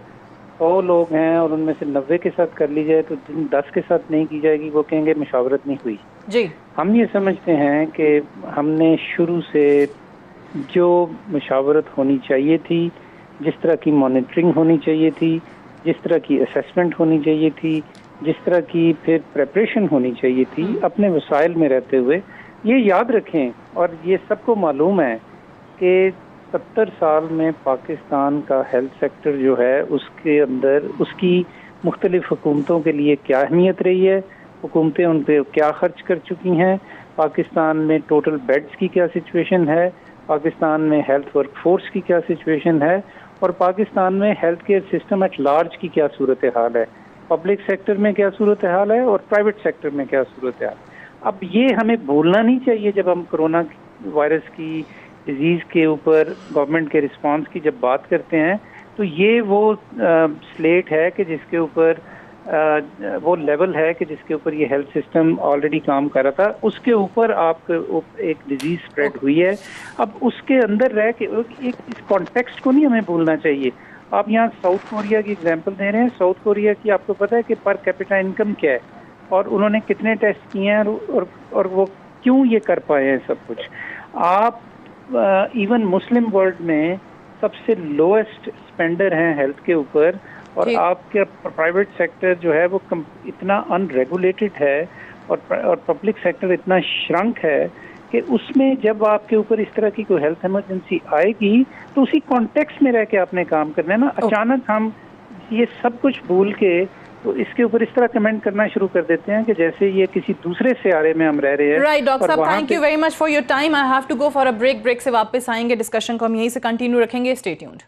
100 लोग हैं और उनमें से 90 के साथ कर ली जाए तो जिन 10 के साथ नहीं की जाएगी वो कहेंगे मशावरत नहीं हुई जी। हम ये समझते हैं कि हमने शुरू से जो मशावरत होनी चाहिए थी, जिस तरह की मॉनिटरिंग होनी चाहिए थी, जिस तरह की असेसमेंट होनी चाहिए थी, जिस तरह की फिर प्रेपरेशन होनी चाहिए थी, अपने वसाइल में रहते हुए, ये याद रखें। और ये सबको मालूम है कि 70 साल में पाकिस्तान का हेल्थ सेक्टर जो है उसके अंदर उसकी मुख्तलिफ हुकूमतों के लिए क्या अहमियत रही है, हुकूमतें उन पर क्या खर्च कर चुकी हैं, पाकिस्तान में टोटल बेड्स की क्या सिचुएशन है, पाकिस्तान में हेल्थ वर्क फोर्स की क्या सिचुएशन है, और पाकिस्तान में health care system at large की क्या सूरत हाल है, पब्लिक सेक्टर में क्या सूरत हाल है और प्राइवेट सेक्टर में क्या सूरत हाल। अब ये हमें भूलना नहीं चाहिए जब हम कोरोना वायरस की डिजीज़ के ऊपर गवर्नमेंट के रिस्पांस की जब बात करते हैं, तो ये वो स्लेट है कि जिसके ऊपर वो लेवल है कि जिसके ऊपर ये हेल्थ सिस्टम ऑलरेडी काम कर रहा था, उसके ऊपर आप एक डिजीज स्प्रेड हुई है। अब उसके अंदर रह के एक इस कॉन्टेक्स्ट को नहीं हमें भूलना चाहिए। आप यहाँ साउथ कोरिया की एग्जांपल दे रहे हैं। साउथ कोरिया की आपको पता है कि पर कैपिटा इनकम क्या है और उन्होंने कितने टेस्ट किए हैं और वो क्यों ये कर पाए हैं सब कुछ। आप इवन मुस्लिम वर्ल्ड में सबसे लोएस्ट स्पेंडर हैं हेल्थ के ऊपर, और आपके प्राइवेट सेक्टर जो है वो इतना अनरेगुलेटेड है और पब्लिक सेक्टर इतना श्रंक है कि उसमें जब आपके ऊपर इस तरह की कोई हेल्थ इमरजेंसी आएगी तो उसी कॉन्टेक्स्ट में रह के आपने काम करना है ना। अचानक हम ये सब कुछ भूल के तो इसके ऊपर इस तरह कमेंट करना शुरू कर देते हैं कि जैसे ये किसी दूसरे सियारे में हम रह रहे हैं। राइट डॉक्टर साहब, thank you very much for your time. I have to go for a break. Break से वापस आएंगे, डिस्कशन को हम यहीं से कंटिन्यू रखेंगे। Stay tuned.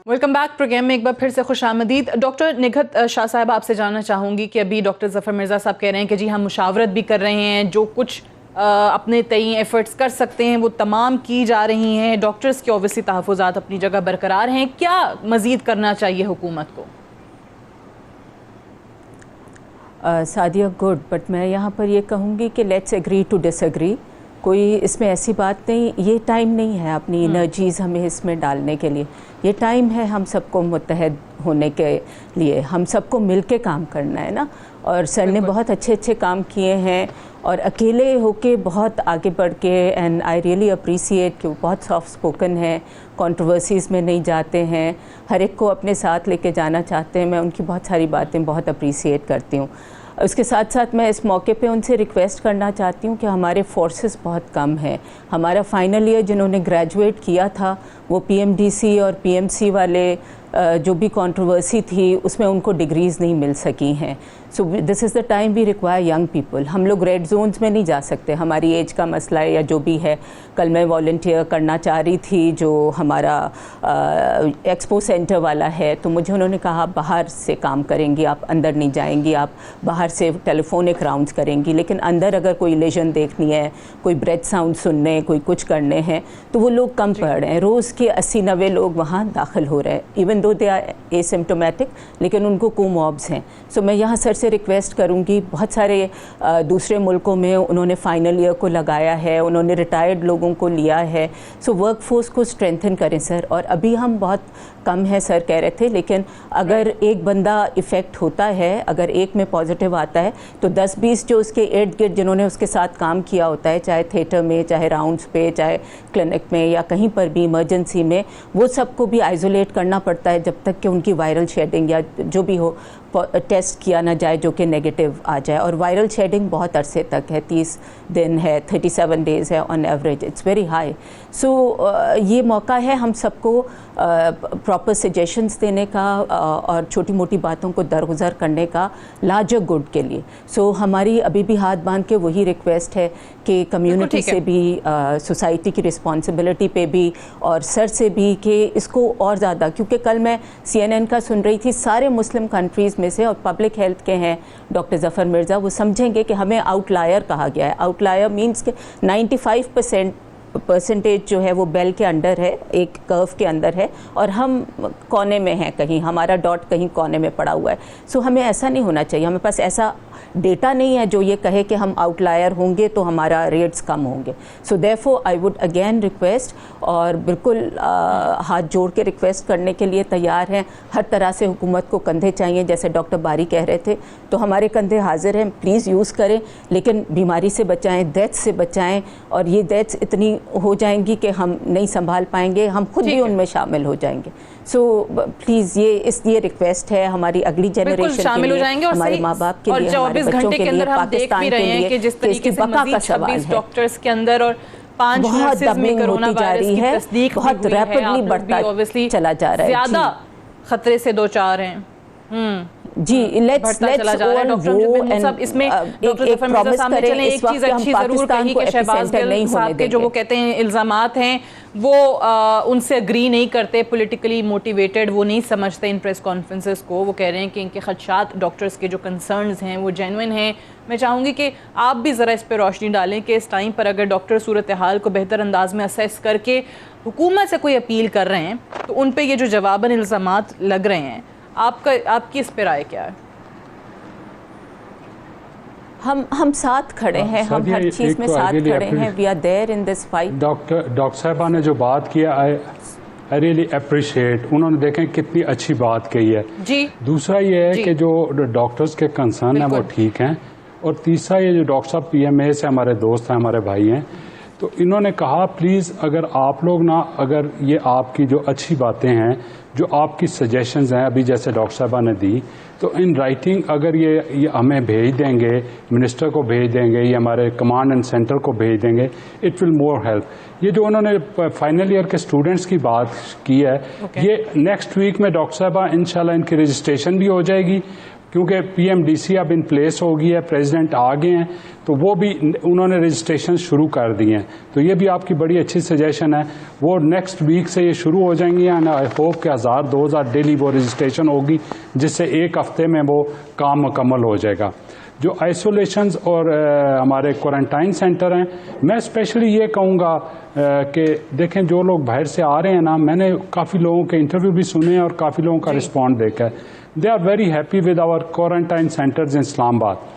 Welcome back program में एक बार फिर से खुश आमदीद। डॉक्टर निघत शाह साहब, आपसे जानना चाहूँगी कि अभी डॉक्टर जफर मिर्ज़ा साहब कह रहे हैं कि जी हम मुशावरत भी कर रहे हैं, जो कुछ अपने तय एफर्ट्स कर सकते हैं वो तमाम की जा रही हैं। डॉक्टर्स के ऑब्वियसली तहफ़्फ़ुज़ात अपनी जगह बरकरार हैं, क्या मज़ीद करना चाहिए हुकूमत को? सादिया गुड, बट मैं यहाँ पर ये कहूँगी कि लेट्स एग्री टू डिसएग्री। कोई इसमें ऐसी बात नहीं, ये टाइम नहीं है अपनी एनर्जीज़ हमें इसमें डालने के लिए। ये टाइम है हम सबको मुत्तहद होने के लिए, हम सबको मिलके काम करना है ना। और सर ने बहुत अच्छे अच्छे काम किए हैं और अकेले होके बहुत आगे बढ़ के, एंड आई रियली अप्रिसिएट कि वो बहुत सॉफ्ट स्पोकन है, कंट्रोवर्सीज़ में नहीं जाते हैं, हर एक को अपने साथ लेके जाना चाहते हैं। मैं उनकी बहुत सारी बातें बहुत अप्रिसिएट करती हूँ। उसके साथ साथ मैं इस मौके पे उनसे रिक्वेस्ट करना चाहती हूँ कि हमारे फोर्सेस बहुत कम हैं। हमारा फाइनल ईयर जिन्होंने ग्रेजुएट किया था वो पीएमडीसी और पीएमसी वाले जो भी कंट्रोवर्सी थी उसमें उनको डिग्रीज़ नहीं मिल सकी हैं। So this is the time we require young people. हम लोग रेड जोन्स में नहीं जा सकते, हमारी एज का मसला है या जो भी है। कल मैं वॉलंटियर करना चाह रही थी जो हमारा एक्सपो सेंटर वाला है, तो मुझे उन्होंने कहा बाहर से काम करेंगी आप, अंदर नहीं जाएंगी आप, बाहर से टेलीफोनिक राउंड्स करेंगी, लेकिन अंदर अगर कोई लेजन देखनी है, कोई ब्रेथ साउंड सुनने, कोई कुछ करने हैं, तो वो लोग कम पड़ रहे हैं। रोज़ के 80-90 लोग वहाँ दाखिल हो रहे हैं, even though they are asymptomatic, लेकिन उनको कोमॉर्ब्स हैं। सो मैं यहाँ सर से रिक्वेस्ट करूँगी, बहुत सारे दूसरे मुल्कों में उन्होंने फाइनल ईयर को लगाया है, उन्होंने रिटायर्ड लोगों को लिया है। सो वर्क फोर्स को स्ट्रेंथन करें सर। और अभी हम बहुत कम है सर कह रहे थे, लेकिन अगर एक बंदा इफ़ेक्ट होता है, अगर एक में पॉजिटिव आता है, तो 10-20 जो उसके इर्द गिर्द जिन्होंने उसके साथ काम किया होता है, चाहे थिएटर में, चाहे राउंड्स पे, चाहे क्लिनिक में या कहीं पर भी इमरजेंसी में, वो सबको भी आइसोलेट करना पड़ता है जब तक कि उनकी वायरल शेडिंग या जो भी हो टेस्ट किया ना जाए जो कि नेगेटिव आ जाए। और वायरल शेडिंग बहुत अरसे तक है, 30 दिन है, 37 डेज़ है on average, it's very high. So ये मौका है हम सबको प्रॉपर सजेशंस देने का और छोटी मोटी बातों को दरगुजर करने का लार्जर गुड के लिए। सो हमारी अभी भी हाथ बांध के वही रिक्वेस्ट है कि कम्युनिटी से भी, सोसाइटी की रिस्पॉन्सिबिलिटी पे भी और सर से भी कि इसको और ज़्यादा, क्योंकि कल मैं CNN का सुन रही थी, सारे मुस्लिम कंट्रीज़ में से और पब्लिक हेल्थ के हैं डॉक्टर ज़फ़र मिर्ज़ा, वो समझेंगे कि हमें आउटलायर कहा गया है। आउटलायर मीन्स कि 95% जो है वो बेल के अंडर है, एक कर्व के अंदर है, और हम कोने में हैं, कहीं हमारा डॉट कहीं कोने में पड़ा हुआ है। सो हमें ऐसा नहीं होना चाहिए, हमें पास ऐसा डेटा नहीं है जो ये कहे कि हम आउटलायर होंगे तो हमारा रेट्स कम होंगे। So therefore I would again request, और बिल्कुल हाथ जोड़ के रिक्वेस्ट करने के लिए तैयार हैं। हर तरह से हुकूमत को कंधे चाहिए, जैसे डॉक्टर बारी कह रहे थे, तो हमारे कंधे हाजिर हैं, प्लीज़ यूज़ करें, लेकिन बीमारी से बचाएं, डेथ से बचाएं। और ये डेथ्स इतनी हो जाएंगी कि हम नहीं संभाल पाएंगे, हम खुद भी उनमें शामिल हो जाएंगे। सो प्लीज़ ये रिक्वेस्ट है हमारी अगली जनरेशन शामिल हो जाएंगे, और हमारे माँ बाप के लिए, हमारे बच्चों के लिए, पाकिस्तान के लिए, कि जिस तरीके से बका का सवाल है। डॉक्टर्स के अंदर और 5 बहुत डबलिंग होती जा रही है, बहुत रैपिडली बढ़ता चला जा रहा है, ज़्यादा खतरे से दो चार हैं। जी, लेट्स ऑल वो सब इसमें डॉक्टर ज़फ़र मिर्ज़ा सामने चले। एक चीज़ अच्छी ज़रूर कही कि शहबाज गिल साहब के जो वो कहते हैं इल्ज़ामात हैं वो उनसे अग्री नहीं करते, पॉलिटिकली मोटिवेटेड वो नहीं समझते इन प्रेस कॉन्फ्रेंसेस को। वो कह रहे हैं कि इनके खदशात, डॉक्टर्स के जो कंसर्न्स हैं वो जेन्युइन हैं। मैं चाहूँगी कि आप भी ज़रा इस पर रोशनी डालें कि इस टाइम पर अगर डॉक्टर सूरत हाल को बेहतर अंदाज में असेस करके हुकूमत से कोई अपील कर रहे हैं तो उन पर ये जो जवाबन इल्ज़ामात लग रहे हैं, आपकी इस पर राय क्या है? हम साथ खड़े हैं, हम हर चीज़ में साथ खड़े हैं, we are there in this fight. Doctor साहबा ने जो बात किया, आई रियली अप्रिशिएट, उन्होंने देखें कितनी अच्छी बात कही है जी। दूसरा ये है कि जो डॉक्टर्स के कंसर्न हैं वो ठीक हैं, और तीसरा ये जो डॉक्टर साहब PMA से हमारे दोस्त हैं, हमारे भाई हैं, तो इन्होंने कहा प्लीज़ अगर आप लोग ना, अगर ये आपकी जो अच्छी बातें हैं, जो आपकी सजेशंस हैं, अभी जैसे डॉक्टर साहबा ने दी, तो इन राइटिंग अगर ये हमें भेज देंगे, मिनिस्टर को भेज देंगे या हमारे कमांड एंड सेंटर को भेज देंगे, इट विल मोर हेल्प। ये जो उन्होंने फाइनल ईयर के स्टूडेंट्स की बात की है, ये नेक्स्ट वीक में डॉक्टर साहबा इंशाल्लाह इनकी रजिस्ट्रेशन भी हो जाएगी, क्योंकि PMDC अब इन प्लेस हो गई है, प्रेसिडेंट आ गए हैं, तो वो भी उन्होंने रजिस्ट्रेशन शुरू कर दिए हैं। तो ये भी आपकी बड़ी अच्छी सजेशन है, वो नेक्स्ट वीक से ये शुरू हो जाएंगी, एंड आई होप कि 1000-2000 डेली वो रजिस्ट्रेशन होगी, जिससे एक हफ्ते में वो काम मुकम्मल हो जाएगा। जो आइसोलेशंस और हमारे क्वारंटाइन सेंटर हैं, मैं स्पेशली ये कहूँगा कि देखें जो लोग बाहर से आ रहे हैं ना, मैंने काफ़ी लोगों के इंटरव्यू भी सुने हैं और काफ़ी लोगों का रिस्पॉन्ड देखा है। They are very happy with our quarantine centres in Islamabad.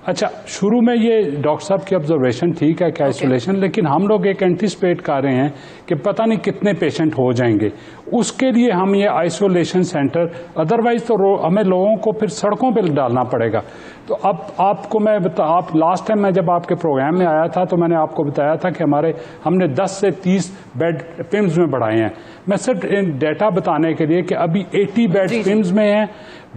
अच्छा, शुरू में ये डॉक्टर साहब की ऑब्जर्वेशन ठीक है कि आइसोलेशन, लेकिन हम लोग एक एंटिसिपेट कर रहे हैं कि पता नहीं कितने पेशेंट हो जाएंगे, उसके लिए हम ये आइसोलेशन सेंटर, अदरवाइज तो हमें लोगों को फिर सड़कों पर डालना पड़ेगा। तो अब आपको मैं आप लास्ट टाइम मैं जब आपके प्रोग्राम में आया था तो मैंने आपको बताया था कि हमने 10 से 30 बेड पिम्स में बढ़ाए हैं। मैं सिर्फ डेटा बताने के लिए कि अभी 80 बेड पिम्स में हैं,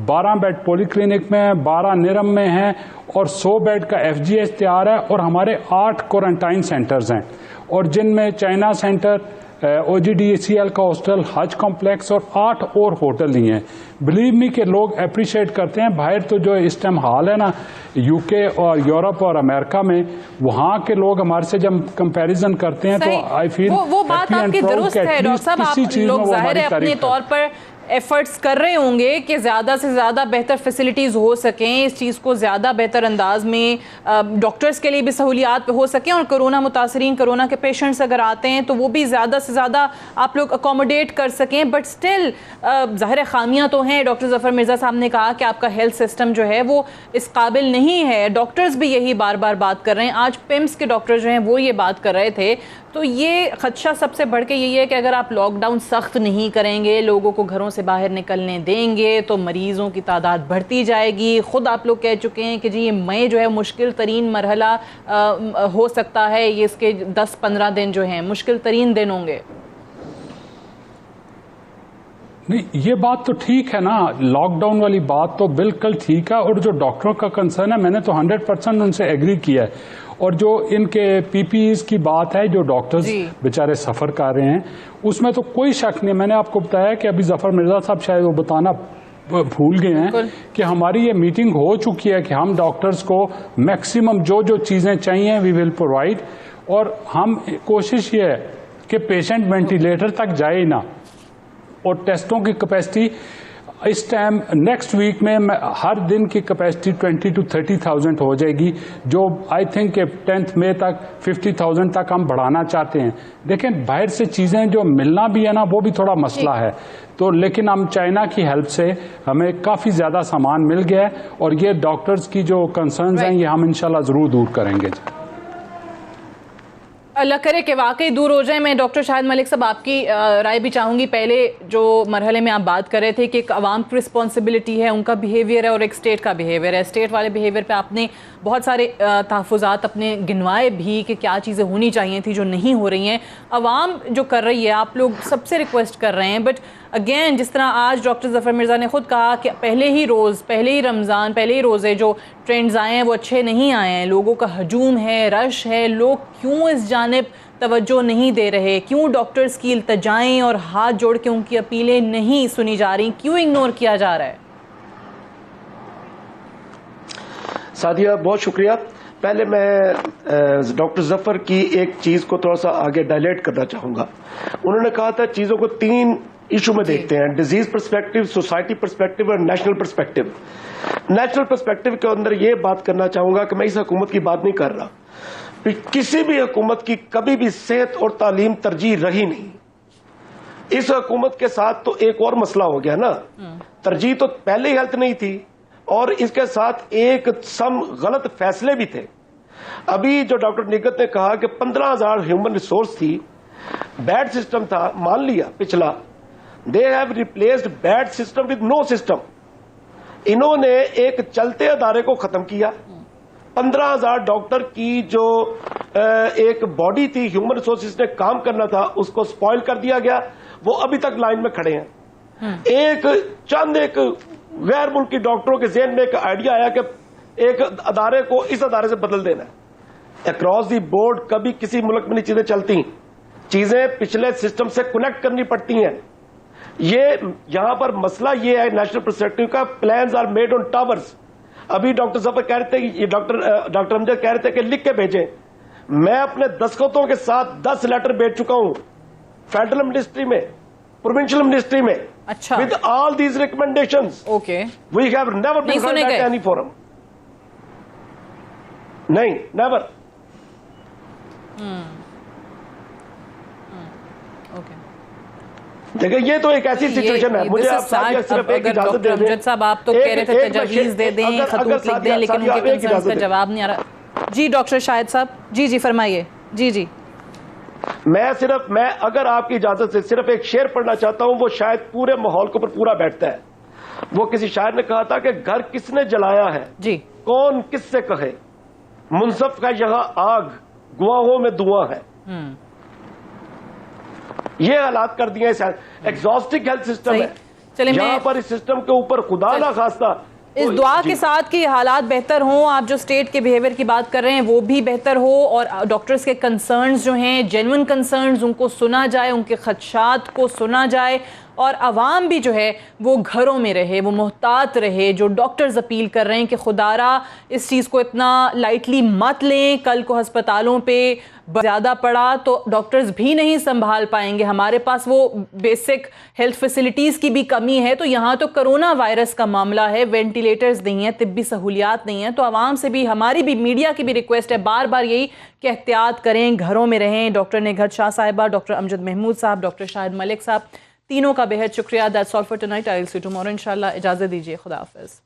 12 बेड पॉलीक्लिनिक में है, 12 निरम में हैं और 100 बेड का FGH तैयार है और हमारे 8 क्वारंटाइन सेंटर्स हैं और जिनमें चाइना सेंटर, OGDCL का हॉस्टल, हज कॉम्प्लेक्स और 8 और होटल ही हैं। बिलीव मी कि लोग अप्रिशिएट करते हैं। बाहर तो जो इस टाइम हाल है ना UK और यूरोप और अमेरिका में, वहाँ के लोग हमारे से जब कंपैरिजन करते हैं तो आई फील वो बात आपकी दुरुस्त है डॉक्टर साहब। आप लोग जाहिर है अपने तौर पर एफर्ट्स कर रहे होंगे कि ज़्यादा से ज़्यादा बेहतर फैसिलिटीज़ हो सकें, इस चीज़ को ज़्यादा बेहतर अंदाज में डॉक्टर्स के लिए भी सहूलियात हो सकें और कोरोना मुतासरीन, कोरोना के पेशेंट्स अगर आते हैं तो वो भी ज़्यादा से ज़्यादा आप लोग अकोमोडेट कर सकें। बट स्टिल ज़ाहिर खामियां तो हैं। डॉक्टर ज़फ़र मिर्ज़ा साहब ने कहा कि आपका हेल्थ सिस्टम जो है वो इस काबिल नहीं है। डॉक्टर्स भी यही बार बार बात कर रहे हैं। आज पिम्स के डॉक्टर जो हैं वो ये बात कर रहे थे। तो ये खदशा सबसे बढ़ के यही है कि अगर आप लॉकडाउन सख्त नहीं करेंगे, लोगों को घरों से बाहर निकलने देंगे तो मरीज़ों की तादाद बढ़ती जाएगी। ख़ुद आप लोग कह चुके हैं कि जी ये मई जो है मुश्किल तरीन मरहला हो सकता है, ये इसके 10-15 दिन जो हैं मुश्किल तरीन दिन होंगे। नहीं, ये बात तो ठीक है ना, लॉकडाउन वाली बात तो बिल्कुल ठीक है और जो डॉक्टरों का कंसर्न है मैंने तो 100% उनसे एग्री किया है। और जो इनके PPEs की बात है, जो डॉक्टर्स बेचारे सफ़र कर रहे हैं, उसमें तो कोई शक नहीं। मैंने आपको बताया कि अभी ज़फ़र मिर्ज़ा साहब शायद वो बताना भूल गए हैं कि हमारी ये मीटिंग हो चुकी है कि हम डॉक्टर्स को मैक्सिमम जो जो चीज़ें चाहिए वी विल प्रोवाइड। और हम कोशिश ये है कि पेशेंट वेंटिलेटर तक जाए ना, और टेस्टों की कैपेसिटी इस टाइम नेक्स्ट वीक में हर दिन की कैपेसिटी 20,000 to 30,000 हो जाएगी, जो आई थिंक 10 मई तक 50,000 तक हम बढ़ाना चाहते हैं। देखें, बाहर से चीज़ें जो मिलना भी है ना वो भी थोड़ा मसला है, तो लेकिन हम चाइना की हेल्प से हमें काफ़ी ज़्यादा सामान मिल गया है और ये डॉक्टर्स की जो कंसर्न्स हैं ये हम इंशाल्लाह ज़रूर दूर करेंगे। अल्लाह करे कि वाकई दूर हो जाए। मैं डॉक्टर शाहिद मलिक साहब आपकी राय भी चाहूँगी। पहले जो मरहले में आप बात कर रहे थे कि एक आवाम की रिस्पॉन्सिबिलिटी है, उनका बिहेवियर है और एक स्टेट का बिहेवियर है। स्टेट वाले बिहेवियर पे आपने बहुत सारे तहफ़्फ़ुज़ात अपने गिनवाए भी कि क्या चीज़ें होनी चाहिए थी जो नहीं हो रही हैं। आवाम जो कर रही है, आप लोग सबसे रिक्वेस्ट कर रहे हैं। बट अगेन, जिस तरह आज डॉक्टर ज़फ़र मिर्ज़ा ने ख़ुद कहा कि पहले ही रमज़ान, पहले ही रोज़े जो ट्रेंड्स आए हैं वो अच्छे नहीं आए हैं, लोगों का हजूम है, रश है, लोग क्यों इस जानिब तवज्जो नहीं दे रहे, क्यों डॉक्टर्स की इल्तजाएं और हाथ जोड़ के उनकी अपीलें नहीं सुनी जा रही, क्यों इग्नोर किया जा रहा है? सादिया, बहुत शुक्रिया। पहले मैं डॉक्टर जफर की एक चीज को थोड़ा सा आगे डायलेट करना चाहूंगा। उन्होंने कहा था चीजों को 3 इशू में देखते हैं, डिजीज पर्सपेक्टिव, सोसाइटी पर्सपेक्टिव और नेशनल पर्सपेक्टिव। नेशनल पर्सपेक्टिव के अंदर ये बात करना चाहूंगा कि मैं इस हुकूमत की बात नहीं कर रहा, किसी भी हुकूमत की कभी भी सेहत और तालीम तरजीह रही नहीं। इस हुकूमत के साथ तो एक और मसला हो गया ना, तरजीह तो पहले ही हेल्थ नहीं थी और इसके साथ एक सम गलत फैसले भी थे। अभी जो डॉक्टर निगत ने कहा कि 15,000 ह्यूमन रिसोर्स थी, बैड सिस्टम था, मान लिया पिछला, they have replaced bad system with no system. इन्होंने एक चलते अदारे को खत्म किया। 15,000 डॉक्टर की जो एक बॉडी थी, ह्यूमन रिसोर्सेज ने काम करना था, उसको स्पॉइल कर दिया गया। वो अभी तक लाइन में खड़े हैं। एक गैर मुल्की डॉक्टरों के ज़हन में एक आइडिया आया कि एक अदारे को इस अदारे से बदल देना है। अक्रॉस दी बोर्ड कभी किसी मुल्क में नहीं चीजें चलती, चीजें पिछले सिस्टम से कनेक्ट करनी पड़ती हैं। ये यहां पर मसला ये है नेशनल पर्सपेक्टिव का, plans are made on towers. अभी डॉक्टर जफर कह रहे थे, ये डॉक्टर अमजद कह रहे थे कि लिख के भेजें। मैं अपने दस्तखतों के साथ 10 लेटर भेज चुका हूं फेडरल मिनिस्ट्री में, प्रोविंशियल मिनिस्ट्री में, अच्छा, with all these recommendations. Okay, we have never been held at any forum. नहीं, नेवर। ओके, देखिए ये तो एक ऐसी सिचुएशन है, मुझे आप सादिया सिर्फ एक इजाजत दे दें। अमजद साहब आप तो कह रहे थे तजवीज़ दे दें, खतूत लिख दें, लेकिन उनके कंसर्न्स का जवाब नहीं आ रहा। जी डॉक्टर शाहिद साहब, जी फरमाइए। जी मैं अगर आपकी इजाजत से सिर्फ एक शेर पढ़ना चाहता हूं, वो शायद पूरे माहौल के ऊपर पूरा बैठता है। वो किसी शायर ने कहा था कि घर किसने जलाया है जी, कौन किससे कहे, मुनसफ का यहाँ आग गुआहों में धुआं है। ये हालात कर दिए, एग्जॉस्टिक हेल्थ सिस्टम है। चलिए यहाँ पर इस सिस्टम के ऊपर खुदा ना खास्ता इस दुआ के साथ कि हालात बेहतर हों, आप जो स्टेट के बिहेवियर की बात कर रहे हैं वो भी बेहतर हो, और डॉक्टर्स के कंसर्न्स जो हैं जेन्युइन कंसर्न्स उनको सुना जाए, उनके खदशात को सुना जाए, और आवाम भी जो है वो घरों में रहे, वो मुहतात रहे। जो डॉक्टर्स अपील कर रहे हैं कि खुदारा इस चीज़ को इतना लाइटली मत लें, कल को हस्पतालों पे ज़्यादा पड़ा तो डॉक्टर्स भी नहीं संभाल पाएंगे, हमारे पास वो बेसिक हेल्थ फैसिलिटीज़ की भी कमी है। तो यहाँ तो कोरोना वायरस का मामला है, वेंटिलेटर्स नहीं है, तिब्बी सहूलियात नहीं है। तो आवाम से भी, हमारी भी, मीडिया की भी रिक्वेस्ट है बार बार यही कि एहतियात करें, घरों में रहें। डॉक्टर निघत शाह साहिबा, डॉक्टर अमजद महमूद साहब, डॉक्टर शाहिद मलिक साहब, तीनों का बेहद शुक्रिया। That's all for tonight. I will see you tomorrow इंशाल्लाह। इजाज़त दीजिए, खुदा हाफिज़।